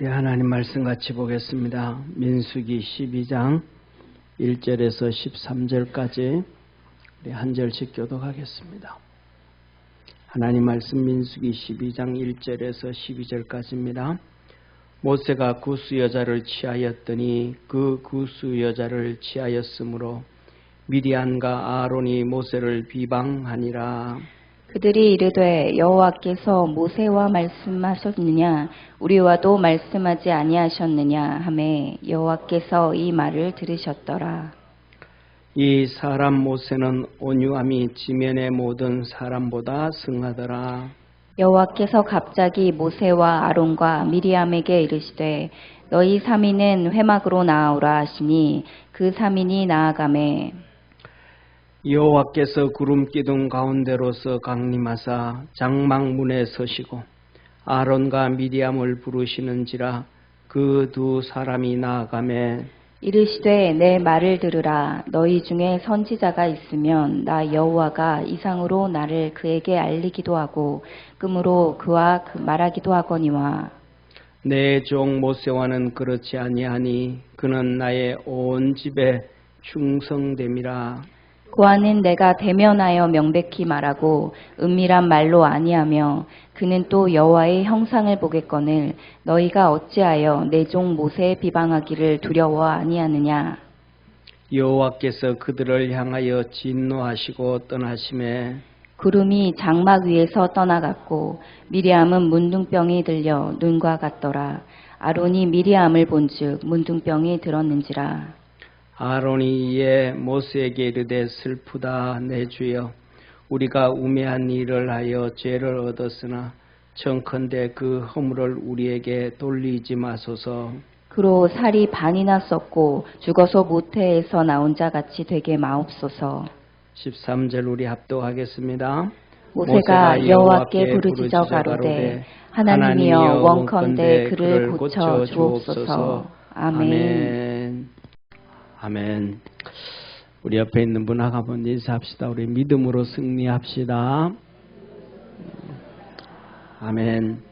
우리 하나님 말씀 같이 보겠습니다. 민수기 12장 1절에서 13절까지 우리 한 절씩 교독하겠습니다. 하나님 말씀 민수기 12장 1절에서 12절까지입니다. 모세가 구스 여자를 취하였더니 그 구스 여자를 취하였으므로 미디안과 아론이 모세를 비방하니라. 그들이 이르되 여호와께서 모세와 말씀하셨느냐 우리와도 말씀하지 아니하셨느냐 하매 여호와께서 이 말을 들으셨더라. 이 사람 모세는 온유함이 지면의 모든 사람보다 승하더라. 여호와께서 갑자기 모세와 아론과 미리암에게 이르시되 너희 삼인은 회막으로 나아오라 하시니 그 삼인이 나아가매 여호와께서 구름 기둥 가운데로서 강림하사 장막문에 서시고 아론과 미디암을 부르시는지라. 그 두 사람이 나아가매 이르시되 내 말을 들으라. 너희 중에 선지자가 있으면 나 여호와가 이상으로 나를 그에게 알리기도 하고 그러므로 그와 말하기도 하거니와 내 종 모세와는 그렇지 아니하니 그는 나의 온 집에 충성됨이라. 그와는 내가 대면하여 명백히 말하고 은밀한 말로 아니하며 그는 또 여호와의 형상을 보겠거늘 너희가 어찌하여 내 종 모세에 비방하기를 두려워 아니하느냐. 여호와께서 그들을 향하여 진노하시고 떠나심에 구름이 장막 위에서 떠나갔고 미리암은 문둥병이 들려 눈과 같더라. 아론이 미리암을 본즉 문둥병이 들었는지라. 아론이 이에 모세에게 이르되 슬프다 내 주여, 우리가 우매한 일을 하여 죄를 얻었으나 청컨대 그 허물을 우리에게 돌리지 마소서. 그로 살이 반이나 썼고 죽어서 모태에서 나온 자같이 되게 마옵소서. 13절 우리 합독하겠습니다. 모세가 여호와께 부르짖어 가로되 하나님이여 원컨대 그를 고쳐 주옵소서. 아멘. 아멘. 우리 옆에 있는 분하고 한번 인사합시다. 우리 믿음으로 승리합시다. 아멘.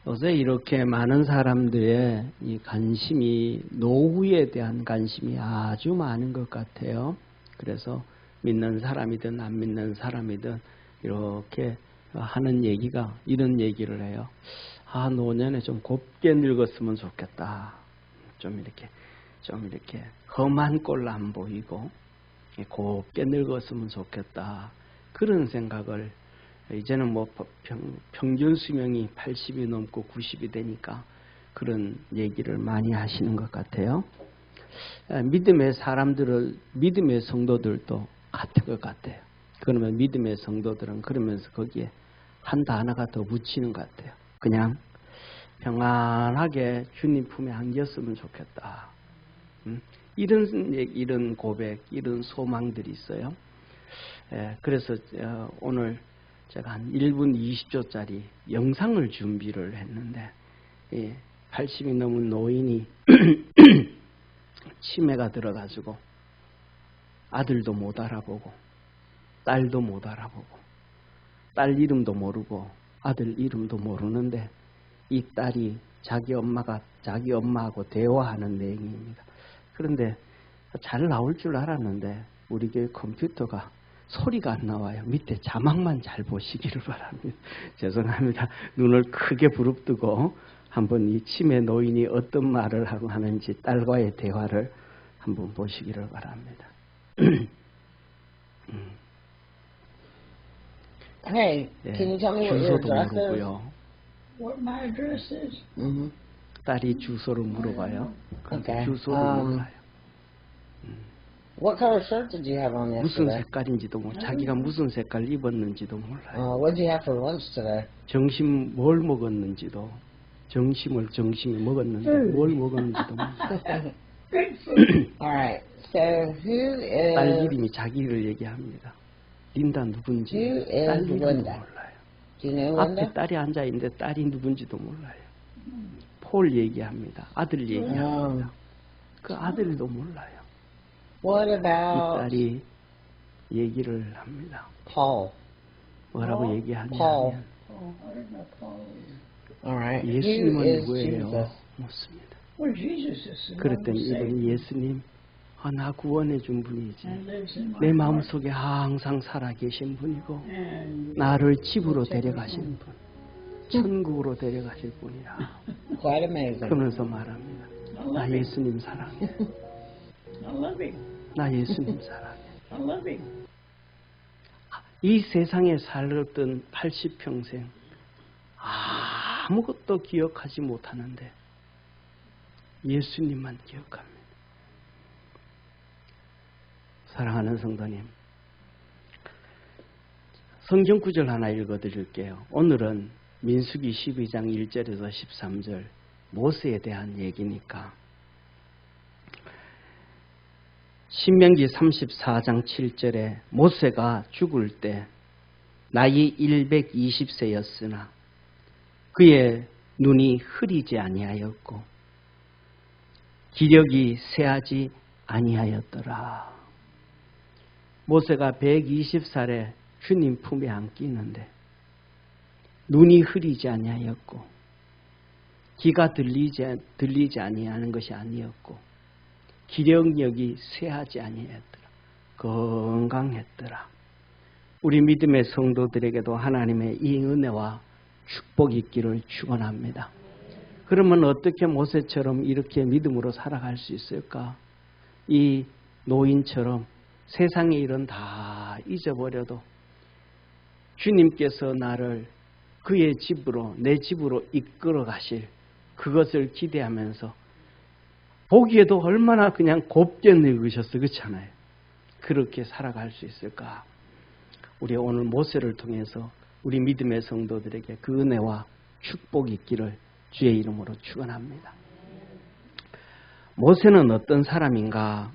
요새 이렇게 많은 사람들의 이 관심이, 노후에 대한 관심이 아주 많은 것 같아요. 그래서 믿는 사람이든 안 믿는 사람이든 이렇게 하는 얘기가 이런 얘기를 해요. 노년에 좀 곱게 늙었으면 좋겠다. 좀 이렇게 험한 꼴 안 보이고 곱게 늙었으면 좋겠다. 그런 생각을, 이제는 뭐 평균 수명이 80이 넘고 90이 되니까 그런 얘기를 많이 하시는 것 같아요. 믿음의 성도들도 같은 것 같아요. 그러면 믿음의 성도들은 그러면서 거기에 한 단어가 더 붙이는 것 같아요. 그냥 평안하게 주님 품에 안겼으면 좋겠다. 이런 고백, 이런 소망들이 있어요. 그래서 오늘 제가 한 1분 20초짜리 영상을 준비를 했는데 80이 넘은 노인이 치매가 들어가지고 아들도 못 알아보고 딸도 못 알아보고 딸 이름도 모르고 아들 이름도 모르는데 이 딸이 자기 엄마하고 대화하는 내용입니다. 그런데 잘 나올 줄 알았는데 우리 교회 컴퓨터가 소리가 안 나와요. 밑에 자막만 잘 보시기를 바랍니다. 죄송합니다. 눈을 크게 부릅뜨고 한번 이 치매 노인이 어떤 말을 하고 하는지 딸과의 대화를 한번 보시기를 바랍니다. Hey, can you tell me what your 주소도 address is? 모르고요. What my address is? 딸이 주소를 물어봐요. Okay. 주소를 몰라요. What color shirt did you have on 무슨 yesterday? 색깔인지도 자기가 무슨 색깔 입었는지도 몰라요. What did you have for lunch today? 점심 뭘 먹었는지도, 점심을 먹었는데 뭘 먹었는지도 몰라요. Alright, so who 딸 is, 이름이 자기를 얘기합니다. 린다 누군지 who 딸 is 이름도 Linda? 몰라요. Do you know 앞에 Linda? 딸이 앉아있는데 딸이 누군지도 몰라요. 폴 얘기합니다. 아들 얘기합니다. 그 아들도 몰라요. What 이 about 딸이 얘기를 합니다. Paul? 뭐라고 얘기하냐 Paul. 하면 Oh, I don't know Paul. All right. Who 예수님은 is 누구예요? Jesus? 묻습니다. Well, Jesus is the one 그랬더니 who saved 이분이 me 예수님, 나 구원해 준 분이지. and lives in my 내 heart. 마음속에 항상 살아계신 분이고 And 나를 집으로 데려가시는 분, 천국으로 데려가실 분이라. Quite amazing. 그러면서 말합니다. 나 예수님 사랑해. I love him. 나 예수님 사랑해. I love him. 이 세상에 살았던 80평생 아무것도 기억하지 못하는데 예수님만 기억합니다. 사랑하는 성도님, 성경 구절 하나 읽어드릴게요. 오늘은 민수기 12장 1절에서 13절 모세에 대한 얘기니까 신명기 34장 7절에 모세가 죽을 때 나이 120세였으나 그의 눈이 흐리지 아니하였고 기력이 쇠하지 아니하였더라. 모세가 120살에 주님 품에 안기는데 눈이 흐리지 아니하였고 귀가 들리지 아니하는 것이 아니었고 기력력이 쇠하지 아니하였더라. 건강했더라. 우리 믿음의 성도들에게도 하나님의 이 은혜와 축복이 있기를 축원합니다. 그러면 어떻게 모세처럼 이렇게 믿음으로 살아갈 수 있을까? 이 노인처럼 세상의 일은 다 잊어버려도 주님께서 나를 그의 집으로, 내 집으로 이끌어 가실 그것을 기대하면서 보기에도 얼마나 그냥 곱게 늙으셨어, 그렇잖아요. 그렇게 살아갈 수 있을까? 우리 오늘 모세를 통해서 우리 믿음의 성도들에게 그 은혜와 축복이 있기를 주의 이름으로 축원합니다. 모세는 어떤 사람인가?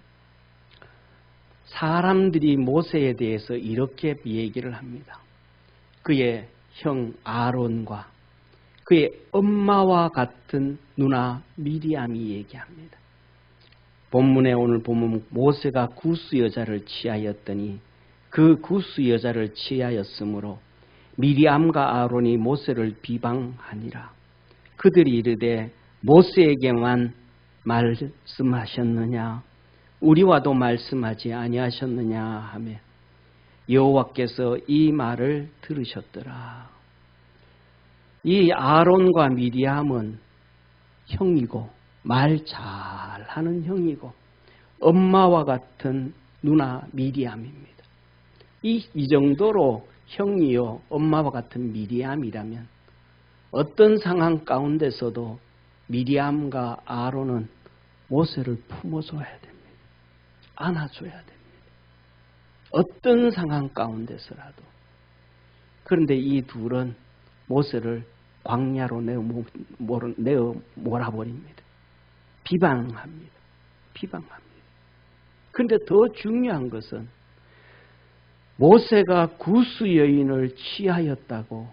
사람들이 모세에 대해서 이렇게 얘기를 합니다. 그의 형 아론과 그의 엄마와 같은 누나 미리암이 얘기합니다. 본문에 오늘 보면 모세가 구스 여자를 취하였더니 그 구스 여자를 취하였으므로 미리암과 아론이 모세를 비방하니라. 그들이 이르되 모세에게만 말씀하셨느냐? 우리와도 말씀하지 아니하셨느냐 하며 여호와께서 이 말을 들으셨더라. 이 아론과 미리암은 형이고 말 잘하는 형이고 엄마와 같은 누나 미리암입니다. 이 정도로 형이요 엄마와 같은 미리암이라면 어떤 상황 가운데서도 미리암과 아론은 모세를 품어줘야 됩니다. 안아줘야 됩니다. 어떤 상황 가운데서라도. 그런데 이 둘은 모세를 광야로 내어 몰아버립니다. 비방합니다. 그런데 더 중요한 것은 모세가 구스 여인을 취하였다고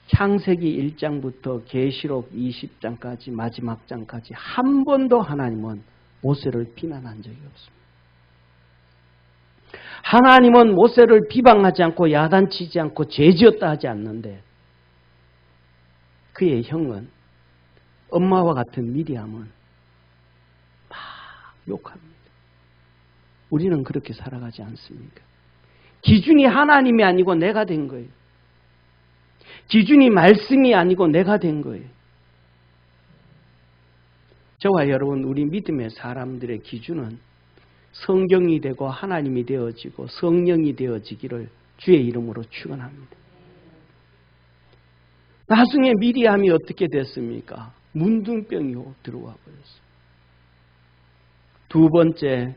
창세기 1장부터 계시록 20장까지 마지막 장까지 한 번도 하나님은 모세를 비난한 적이 없습니다. 하나님은 모세를 비방하지 않고 야단치지 않고 죄지었다 하지 않는데 그의 형은 엄마와 같은 미리암은 막 욕합니다. 우리는 그렇게 살아가지 않습니까? 기준이 하나님이 아니고 내가 된 거예요. 기준이 말씀이 아니고 내가 된 거예요. 저와 여러분, 우리 믿음의 사람들의 기준은 성경이 되고 하나님이 되어지고 성령이 되어지기를 주의 이름으로 축원합니다. 나중에 미리암이 어떻게 됐습니까? 문둥병이 들어와 버렸어요. 두 번째,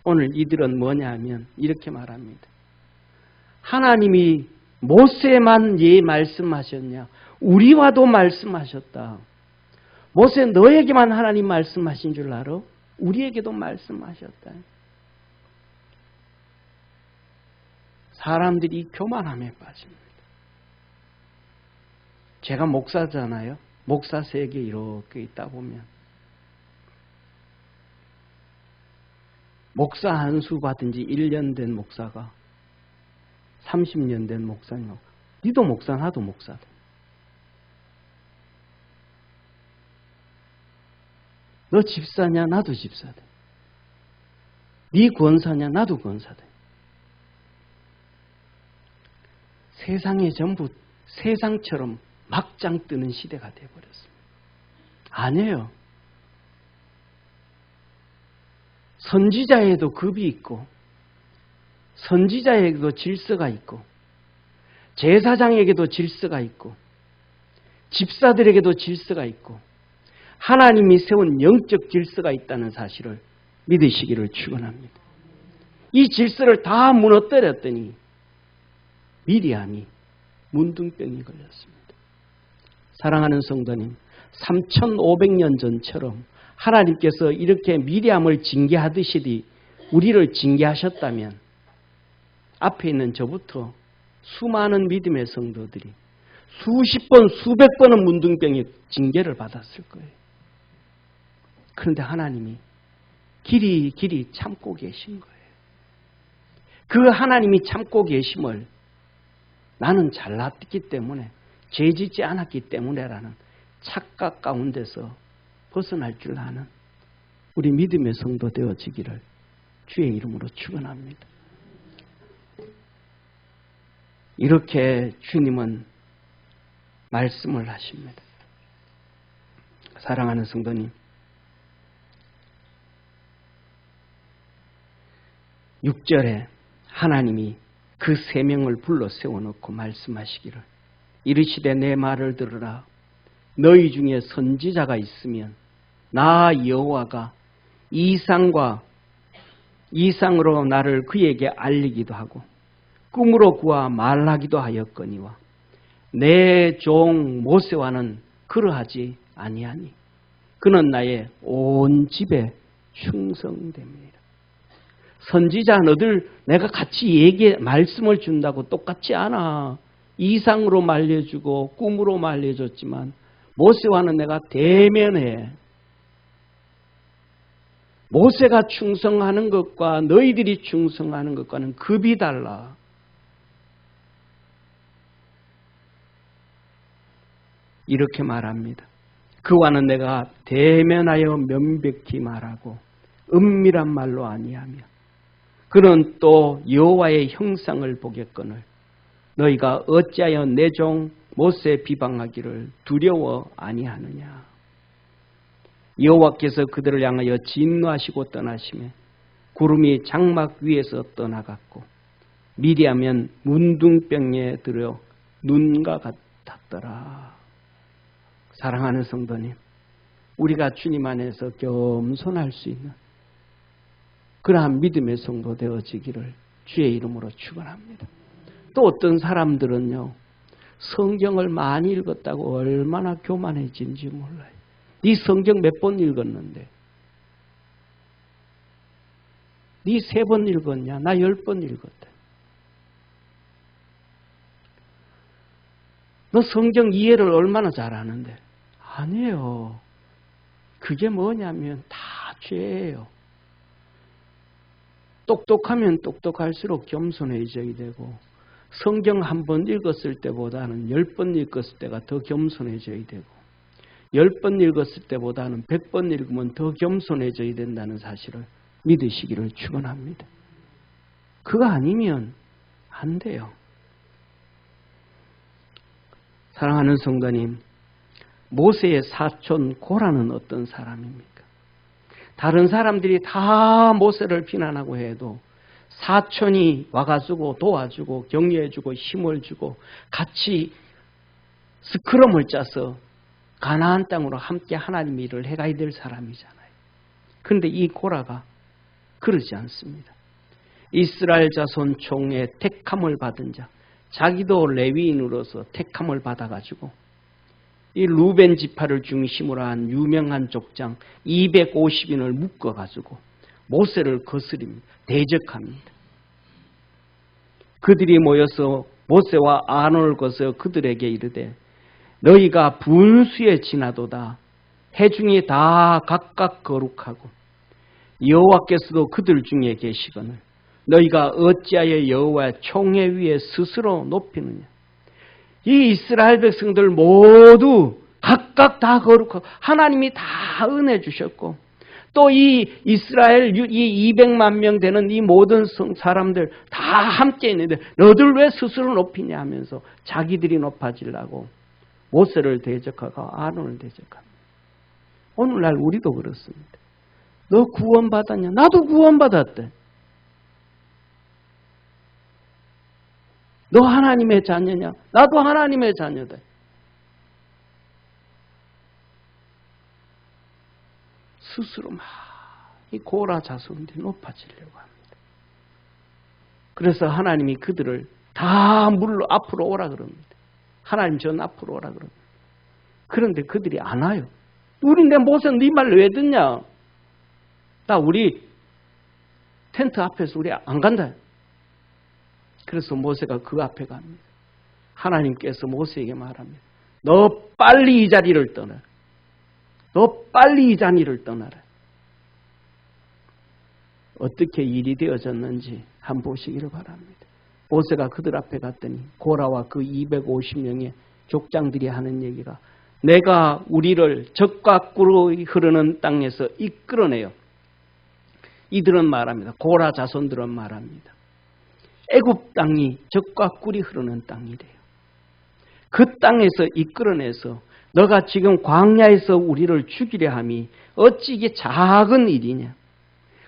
오늘 이들은 뭐냐 하면 이렇게 말합니다. 하나님이 모세만 말씀하셨냐? 우리와도 말씀하셨다. 모세 너에게만 하나님 말씀하신 줄 알아? 우리에게도 말씀하셨다. 사람들이 교만함에 빠집니다. 제가 목사잖아요. 목사 세계 이렇게 있다 보면 목사 한 수 받은 지 1년 된 목사가 30년 된 목사님, 니도 목사 나도 목사다. 너 집사냐? 나도 집사다. 네 권사냐? 나도 권사다. 세상에 전부 세상처럼 막장 뜨는 시대가 되어버렸습니다. 아니에요. 선지자에도 급이 있고 선지자에게도 질서가 있고 제사장에게도 질서가 있고 집사들에게도 질서가 있고 하나님이 세운 영적 질서가 있다는 사실을 믿으시기를 축원합니다. 이 질서를 다 무너뜨렸더니 미리암이 문둥병이 걸렸습니다. 사랑하는 성도님, 3500년 전처럼 하나님께서 이렇게 미리암을 징계하듯이 우리를 징계하셨다면 앞에 있는 저부터 수많은 믿음의 성도들이 수십 번, 수백 번은 문둥병의 징계를 받았을 거예요. 그런데 하나님이 길이 참고 계신 거예요. 그 하나님이 참고 계심을 나는 잘났기 때문에 죄짓지 않았기 때문에라는 착각 가운데서 벗어날 줄 아는 우리 믿음의 성도 되어지기를 주의 이름으로 축원합니다. 이렇게 주님은 말씀을 하십니다. 사랑하는 성도님, 6절에 하나님이 그 세 명을 불러 세워놓고 말씀하시기를 이르시되 내 말을 들으라. 너희 중에 선지자가 있으면 나 여호와가 이상으로 나를 그에게 알리기도 하고 꿈으로 그와 말하기도 하였거니와 내 종 모세와는 그러하지 아니하니 그는 나의 온 집에 충성됩니다. 선지자 너들 내가 같이 말씀을 준다고 똑같지 않아. 이상으로 말려주고 꿈으로 말려줬지만 모세와는 내가 대면해. 모세가 충성하는 것과 너희들이 충성하는 것과는 급이 달라. 이렇게 말합니다. 그와는 내가 대면하여 명백히 말하고 은밀한 말로 아니하며 그는 또 여호와의 형상을 보겠거늘 너희가 어찌하여 내 종 모세 비방하기를 두려워 아니하느냐. 여호와께서 그들을 향하여 진노하시고 떠나시매 구름이 장막 위에서 떠나갔고 미리하면 문둥병에 들어 눈과 같았더라. 사랑하는 성도님, 우리가 주님 안에서 겸손할 수 있는 그러한 믿음의 성도 되어지기를 주의 이름으로 축원합니다. 또 어떤 사람들은요, 성경을 많이 읽었다고 얼마나 교만해진지 몰라요. 네 성경 몇 번 읽었는데? 네 3번 읽었냐? 나 10번 읽었다. 너 성경 이해를 얼마나 잘하는데? 아니에요. 그게 뭐냐면 다 죄예요. 똑똑하면 똑똑할수록 겸손해져야 되고 성경 한 번 읽었을 때보다는 10번 읽었을 때가 더 겸손해져야 되고 10번 읽었을 때보다는 100번 읽으면 더 겸손해져야 된다는 사실을 믿으시기를 축원합니다. 그거 아니면 안 돼요. 사랑하는 성도님, 모세의 사촌 고라는 어떤 사람입니까? 다른 사람들이 다 모세를 비난하고 해도 사촌이 와가지고 도와주고 격려해주고 힘을 주고 같이 스크럼을 짜서 가나안 땅으로 함께 하나님의 일을 해가야 될 사람이잖아요. 그런데 이 고라가 그러지 않습니다. 이스라엘 자손 총의 택함을 받은 자, 자기도 레위인으로서 택함을 받아가지고 이 루벤 지파를 중심으로 한 유명한 족장 250인을 묶어가지고 모세를 거스립니다. 대적합니다. 그들이 모여서 모세와 아론을 거서 그들에게 이르되 너희가 분수에 지나도다. 해중이 다 각각 거룩하고 여호와께서도 그들 중에 계시거늘 너희가 어찌하여 여호와의 총회 위에 스스로 높이느냐. 이 이스라엘 백성들 모두 각각 다 거룩하고 하나님이 다 은혜 주셨고 또 이 이스라엘 이 200만 명 되는 이 모든 사람들 다 함께 있는데 너들 왜 스스로 높이냐 하면서 자기들이 높아지려고 모세를 대적하고 아론을 대적합니다. 오늘날 우리도 그렇습니다. 너 구원받았냐? 나도 구원받았대. 너 하나님의 자녀냐? 나도 하나님의 자녀다. 스스로 막 이 고라 자손들이 높아지려고 합니다. 그래서 하나님이 그들을 다 물로 앞으로 오라 그럽니다. 하나님 전 앞으로 오라 그럽니다. 그런데 그들이 안 와요. 우리인데 모세 네 말 왜 듣냐? 나 우리 텐트 앞에서 우리 안 간다. 그래서 모세가 그 앞에 갑니다. 하나님께서 모세에게 말합니다. 너 빨리 이 자리를 떠나. 너 빨리 이 자리를 떠나라. 어떻게 일이 되어졌는지 한번 보시기를 바랍니다. 모세가 그들 앞에 갔더니 고라와 그 250명의 족장들이 하는 얘기가 내가 우리를 적과 꿀이 흐르는 땅에서 이끌어내요. 이들은 말합니다. 고라 자손들은 말합니다. 애굽 땅이 적과 꿀이 흐르는 땅이래요. 그 땅에서 이끌어내서 너가 지금 광야에서 우리를 죽이려 함이 어찌 이게 작은 일이냐.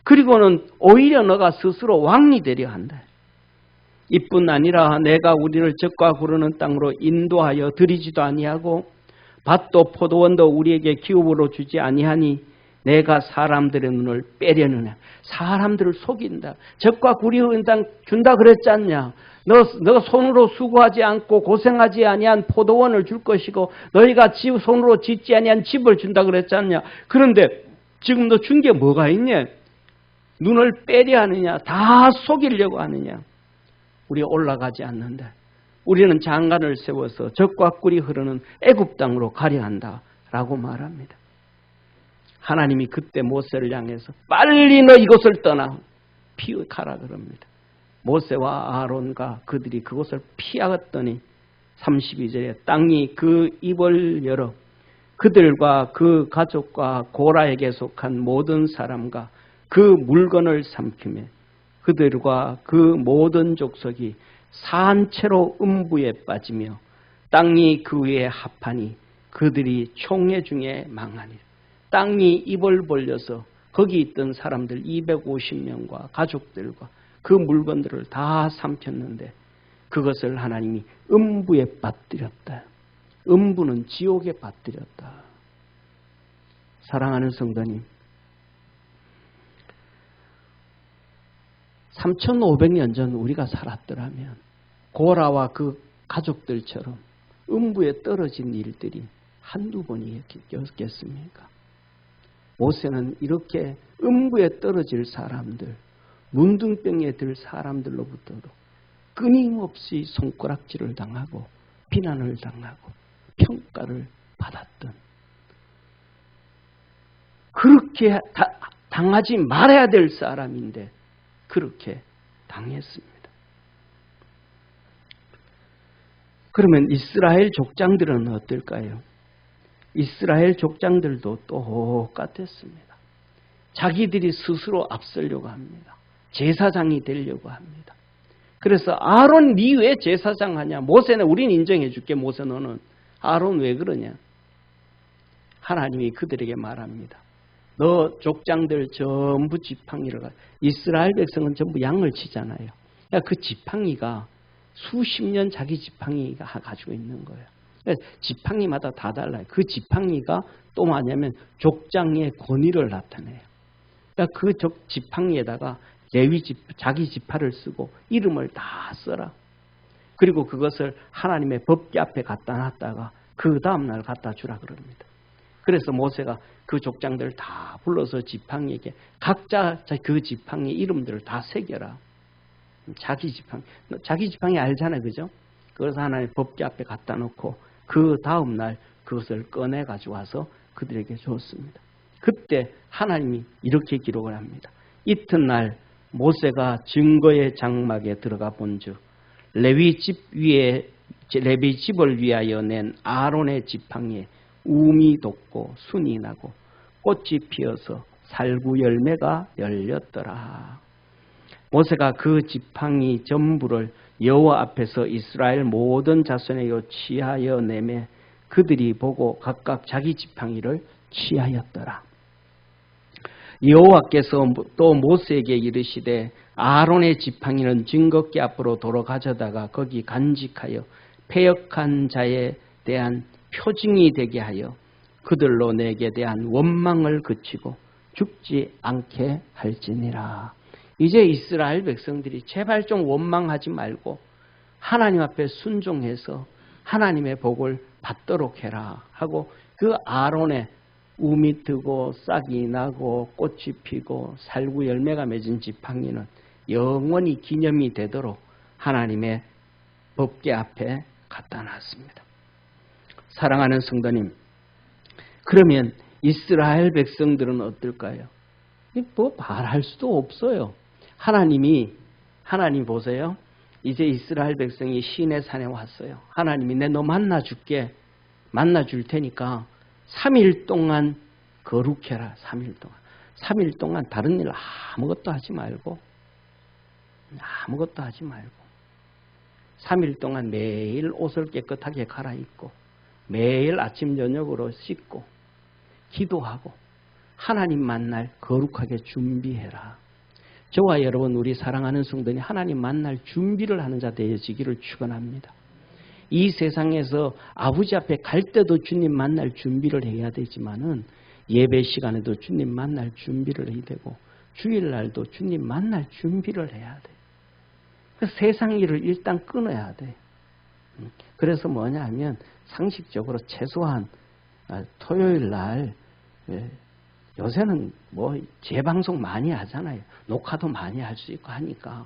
그리고는 오히려 너가 스스로 왕이 되려 한다. 이뿐 아니라 내가 우리를 적과 구르는 땅으로 인도하여 들이지도 아니하고 밭도 포도원도 우리에게 기업으로 주지 아니하니 내가 사람들의 눈을 빼려느냐. 사람들을 속인다. 적과 구리는 땅 준다 그랬지 않냐. 너가 손으로 수고하지 않고 고생하지 아니한 포도원을 줄 것이고 너희가 손으로 짓지 아니한 집을 준다 그랬지 않냐. 그런데 지금 너 준 게 뭐가 있냐. 눈을 빼려 하느냐. 다 속이려고 하느냐. 우리 올라가지 않는다. 우리는 장관을 세워서 적과 꿀이 흐르는 애굽 땅으로 가려 한다라고 말합니다. 하나님이 그때 모세를 향해서 빨리 너 이곳을 떠나 피가라 그럽니다. 모세와 아론과 그들이 그곳을 피하였더니 32절에 땅이 그 입을 열어 그들과 그 가족과 고라에게 속한 모든 사람과 그 물건을 삼키며 그들과 그 모든 족속이 산채로 음부에 빠지며 땅이 그 위에 합하니 그들이 총회 중에 망하니라. 땅이 입을 벌려서 거기 있던 사람들 250명과 가족들과 그 물건들을 다 삼켰는데 그것을 하나님이 음부에 빠뜨렸다. 음부는 지옥에 빠뜨렸다. 사랑하는 성도님, 3500년 전 우리가 살았더라면 고라와 그 가족들처럼 음부에 떨어진 일들이 한두 번이었겠습니까? 모세는 이렇게 음부에 떨어질 사람들, 문둥병에 들 사람들로부터도 끊임없이 손가락질을 당하고 비난을 당하고 평가를 받았던, 그렇게 당하지 말아야 될 사람인데 그렇게 당했습니다. 그러면 이스라엘 족장들은 어떨까요? 이스라엘 족장들도 똑같았습니다. 자기들이 스스로 앞서려고 합니다. 제사장이 되려고 합니다. 그래서 아론 니 왜 제사장 하냐? 모세는 우린 인정해 줄게. 모세 너는. 아론 왜 그러냐? 하나님이 그들에게 말합니다. 너 족장들 전부 지팡이를 이스라엘 백성은 전부 양을 치잖아요. 그러니까 그 지팡이가 수십 년 자기 지팡이가 가지고 있는 거예요. 그러니까 지팡이마다 다 달라요. 그 지팡이가 또 뭐냐면 족장의 권위를 나타내요. 그러니까 그 지팡이에다가 자기 지파를 쓰고 이름을 다 써라. 그리고 그것을 하나님의 법궤 앞에 갖다 놨다가 그 다음날 갖다 주라 그럽니다. 그래서 모세가 그 족장들을 다 불러서 지팡이에게 각자 그 지팡이 이름들을 다 새겨라. 자기 지팡이 알잖아요. 그죠? 그래서 하나님의 법궤 앞에 갖다 놓고 그 다음날 그것을 꺼내 가지고 와서 그들에게 줬습니다. 그때 하나님이 이렇게 기록을 합니다. 이튿날 모세가 증거의 장막에 들어가 본즉 레위 집을 위하여 낸 아론의 지팡이에 우미 돋고 순이 나고 꽃이 피어서 살구 열매가 열렸더라. 모세가 그 지팡이 전부를 여호와 앞에서 이스라엘 모든 자손에게 취하여 내매 그들이 보고 각각 자기 지팡이를 취하였더라. 여호와께서 또 모세에게 이르시되 아론의 지팡이는 증거궤 앞으로 도로 가져다가 거기 간직하여 패역한 자에 대한 표징이 되게 하여 그들로 내게 대한 원망을 그치고 죽지 않게 할지니라. 이제 이스라엘 백성들이 제발 좀 원망하지 말고 하나님 앞에 순종해서 하나님의 복을 받도록 해라 하고 그 아론의 우미 뜨고 싹이 나고 꽃이 피고 살구 열매가 맺은 지팡이는 영원히 기념이 되도록 하나님의 법궤 앞에 갖다 놨습니다. 사랑하는 성도님, 그러면 이스라엘 백성들은 어떨까요? 뭐 말할 수도 없어요. 하나님 보세요. 이제 이스라엘 백성이 시내 산에 왔어요. 하나님이 너 만나줄게. 만나줄 테니까 3일 동안 거룩해라. 3일 동안. 3일 동안 다른 일 아무것도 하지 말고 3일 동안 매일 옷을 깨끗하게 갈아입고 매일 아침 저녁으로 씻고 기도하고 하나님 만날 거룩하게 준비해라. 저와 여러분 우리 사랑하는 성도니 하나님 만날 준비를 하는 자 되어지기를 축원합니다. 이 세상에서 아버지 앞에 갈 때도 주님 만날 준비를 해야 되지만은 예배 시간에도 주님 만날 준비를 해야 되고 주일날도 주님 만날 준비를 해야 돼. 세상 일을 일단 끊어야 돼. 그래서 뭐냐 하면 상식적으로 최소한 토요일 날 요새는 뭐 재방송 많이 하잖아요. 녹화도 많이 할 수 있고 하니까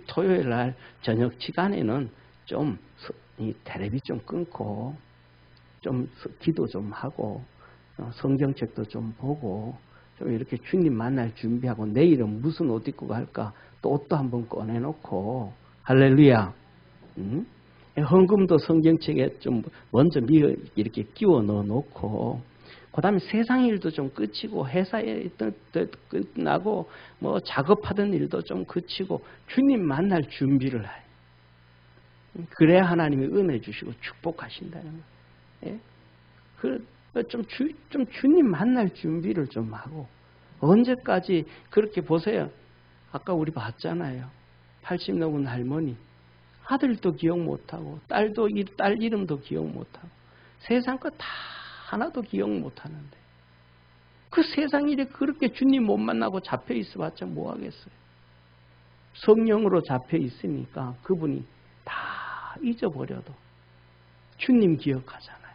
토요일 날 저녁 시간에는 좀 텔레비 좀 끊고 좀 기도 좀 하고 성경책도 좀 보고 좀 이렇게 주님 만날 준비하고 내일은 무슨 옷 입고 갈까 또 옷도 한번 꺼내놓고 할렐루야. 헌금도 성경책에 좀 먼저 이렇게 끼워 넣어놓고 그 다음에 세상 일도 좀 그치고 회사에 끝나고 뭐 작업하던 일도 좀 그치고 주님 만날 준비를 해요. 그래야 하나님이 은혜 주시고 축복하신다는 거예요. 좀 주님 만날 준비를 좀 하고 언제까지 그렇게 보세요. 아까 우리 봤잖아요. 80 넘은 할머니 아들도 기억 못하고 딸 이름도 기억 못하고 세상 거 다 하나도 기억 못하는데 그 세상 일에 그렇게 주님 못 만나고 잡혀 있어봤자 뭐 하겠어요. 성령으로 잡혀 있으니까 그분이 다 잊어버려도 주님 기억하잖아요.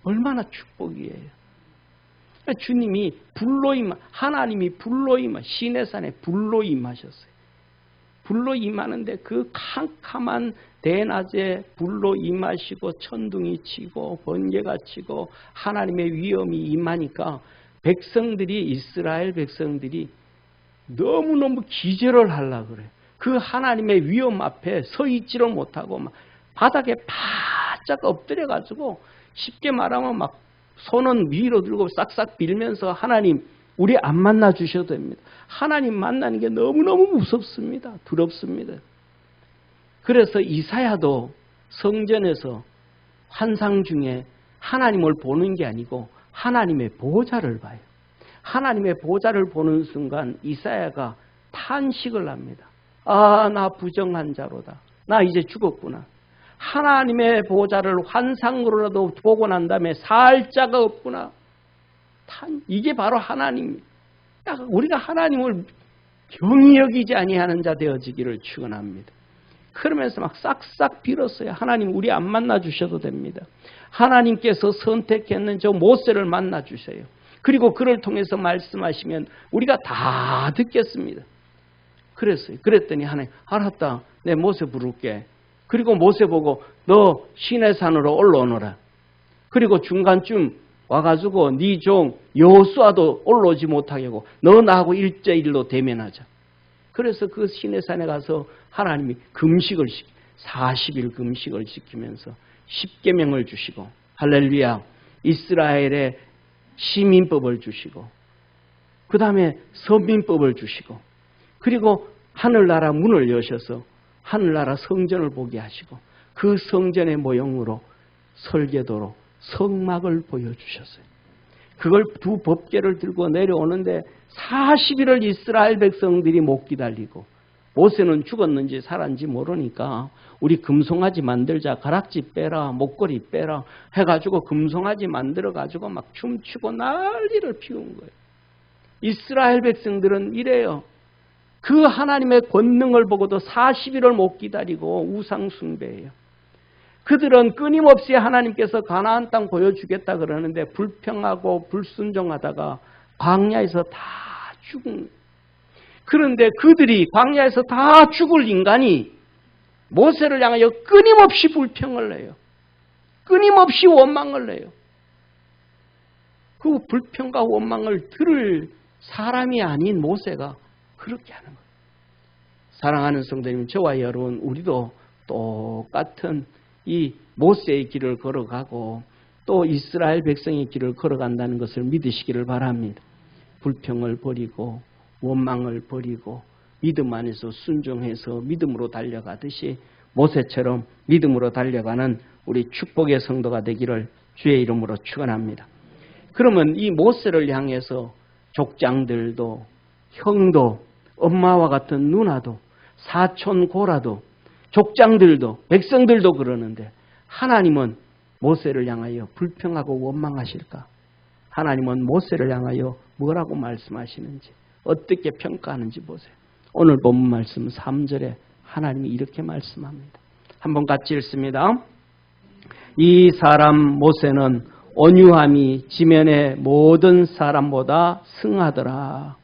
얼마나 축복이에요. 주님이 하나님이 불로 임하 시내산에 불로 임하셨어요. 불로 임하는데 그 캄캄한 대낮에 불로 임하시고 천둥이 치고 번개가 치고 하나님의 위엄이 임하니까 이스라엘 백성들이 너무너무 기절을 하려고 그래요. 그 하나님의 위엄 앞에 서 있지를 못하고 막 바닥에 바짝 엎드려가지고 쉽게 말하면 막 손은 위로 들고 싹싹 빌면서 하나님 우리 안 만나 주셔도 됩니다. 하나님 만나는 게 너무너무 무섭습니다. 두렵습니다. 그래서 이사야도 성전에서 환상 중에 하나님을 보는 게 아니고 하나님의 보좌를 봐요. 하나님의 보좌를 보는 순간 이사야가 탄식을 합니다. 아, 나 부정한 자로다. 나 이제 죽었구나. 하나님의 보좌를 환상으로라도 보고 난 다음에 살 자가 없구나. 이게 바로 하나님. 우리가 하나님을 경히 여기지 아니하는 자 되어지기를 축원합니다. 그러면서 막 싹싹 빌었어요. 하나님 우리 안 만나 주셔도 됩니다. 하나님께서 선택했는 저 모세를 만나 주세요. 그리고 그를 통해서 말씀하시면 우리가 다 듣겠습니다. 그랬어요. 그랬더니 하나님 알았다. 내 모세 부를게. 그리고 모세 보고 너 시내산으로 올라오너라. 그리고 중간쯤 와가지고 네 종 여호수아도 올라오지 못하게 하고 너 나하고 1:1로 대면하자. 그래서 그 시내산에 가서 하나님이 40일 금식을 지키면서 10계명을 주시고 할렐루야. 이스라엘의 시민법을 주시고 그 다음에 선민법을 주시고 그리고 하늘나라 문을 여셔서 하늘나라 성전을 보게 하시고 그 성전의 모형으로 설계도로 성막을 보여주셨어요. 그걸 두 법궤를 들고 내려오는데 40일을 이스라엘 백성들이 못 기다리고 모세는 죽었는지 살았는지 모르니까 우리 금송아지 만들자, 가락지 빼라, 목걸이 빼라 해가지고 금송아지 만들어가지고 막 춤추고 난리를 피운 거예요. 이스라엘 백성들은 이래요. 그 하나님의 권능을 보고도 40일을 못 기다리고 우상 숭배해요. 그들은 끊임없이 하나님께서 가나안 땅 보여주겠다 그러는데 불평하고 불순종하다가 광야에서 다 죽은. 그런데 그들이 광야에서 다 죽을 인간이 모세를 향하여 끊임없이 불평을 해요. 끊임없이 원망을 해요. 그 불평과 원망을 들을 사람이 아닌 모세가 그렇게 하는 거예요. 사랑하는 성도님, 저와 여러분 우리도 똑같은 이 모세의 길을 걸어가고 또 이스라엘 백성의 길을 걸어간다는 것을 믿으시기를 바랍니다. 불평을 버리고 원망을 버리고 믿음 안에서 순종해서 믿음으로 달려가듯이 모세처럼 믿음으로 달려가는 우리 축복의 성도가 되기를 주의 이름으로 축원합니다. 그러면 이 모세를 향해서 족장들도 형도 엄마와 같은 누나도 사촌 고라도 족장들도 백성들도 그러는데 하나님은 모세를 향하여 불평하고 원망하실까? 하나님은 모세를 향하여 뭐라고 말씀하시는지 어떻게 평가하는지 보세요. 오늘 본문 말씀 3절에 하나님이 이렇게 말씀합니다. 한번 같이 읽습니다. 이 사람 모세는 온유함이 지면의 모든 사람보다 승하더라.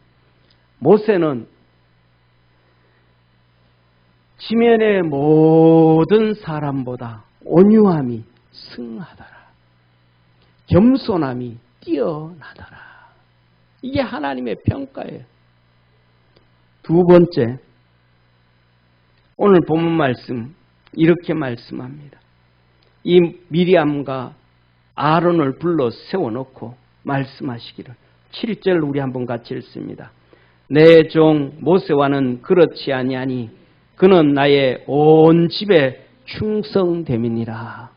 모세는 지면의 모든 사람보다 온유함이 승하더라. 겸손함이 뛰어나더라. 이게 하나님의 평가예요. 두 번째, 오늘 본문 말씀 이렇게 말씀합니다. 이 미리암과 아론을 불러 세워놓고 말씀하시기를 7절 우리 한번 같이 읽습니다. 내 종 모세와는 그렇지 아니하니 그는 나의 온 집에 충성됨이니라.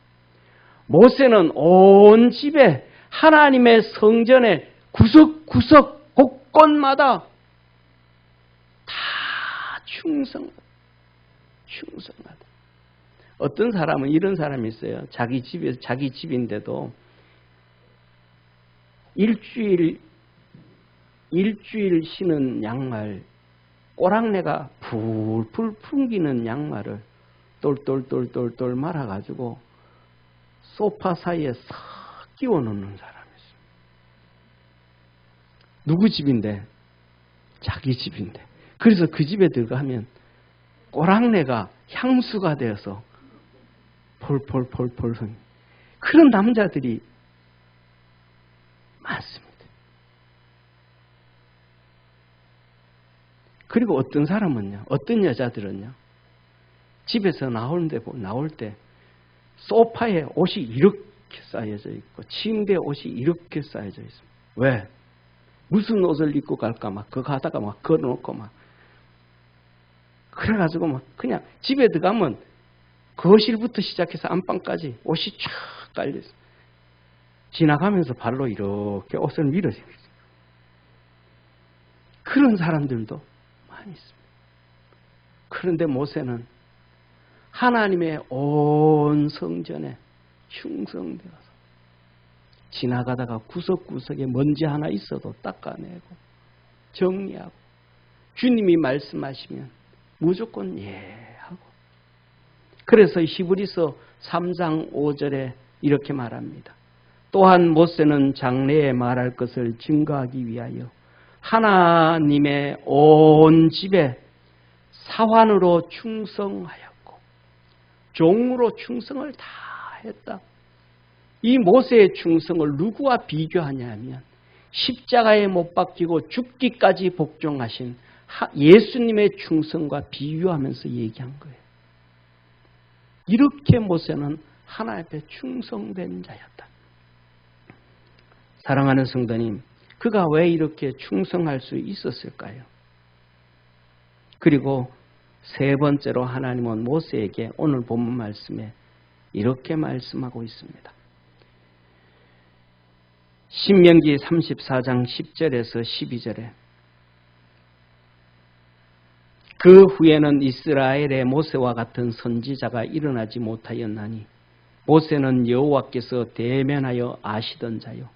모세는 온 집에 하나님의 성전의 구석구석 곳곳마다 다 충성하다. 어떤 사람은 이런 사람이 있어요. 자기 집에서 자기 집인데도 일주일 신은 양말, 꼬랑내가 풀풀 풍기는 양말을 똘똘똘똘똘 말아가지고 소파 사이에 싹 끼워 놓는 사람이 있어요. 누구 집인데? 자기 집인데. 그래서 그 집에 들어가면 꼬랑내가 향수가 되어서 폴폴폴폴 그런 남자들이 많습니다. 그리고 어떤 사람은요, 어떤 여자들은요, 집에서 나올 때 소파에 옷이 이렇게 쌓여져 있고 침대에 옷이 이렇게 쌓여져 있습니다. 왜? 무슨 옷을 입고 갈까 막 그거 하다가 막 걸어놓고 막 그래가지고 막 그냥 집에 들어가면 거실부터 시작해서 안방까지 옷이 쫙 깔려있어요. 지나가면서 발로 이렇게 옷을 밀어주고 있어요. 그런 사람들도 많이 있습니다. 그런데 모세는 하나님의 온 성전에 충성되어서 지나가다가 구석구석에 먼지 하나 있어도 닦아내고 정리하고 주님이 말씀하시면 무조건 예하고. 그래서 히브리서 3장 5절에 이렇게 말합니다. 또한 모세는 장래에 말할 것을 증거하기 위하여 하나님의 온 집에 사환으로 충성하였고 종으로 충성을 다 했다. 이 모세의 충성을 누구와 비교하냐면 십자가에 못 박히고 죽기까지 복종하신 예수님의 충성과 비유하면서 얘기한 거예요. 이렇게 모세는 하나님 앞에 충성된 자였다. 사랑하는 성도님, 그가 왜 이렇게 충성할 수 있었을까요? 그리고 세 번째로 하나님은 모세에게 오늘 본문 말씀에 이렇게 말씀하고 있습니다. 신명기 34장 10절에서 12절에 그 후에는 이스라엘의 모세와 같은 선지자가 일어나지 못하였나니 모세는 여호와께서 대면하여 아시던 자요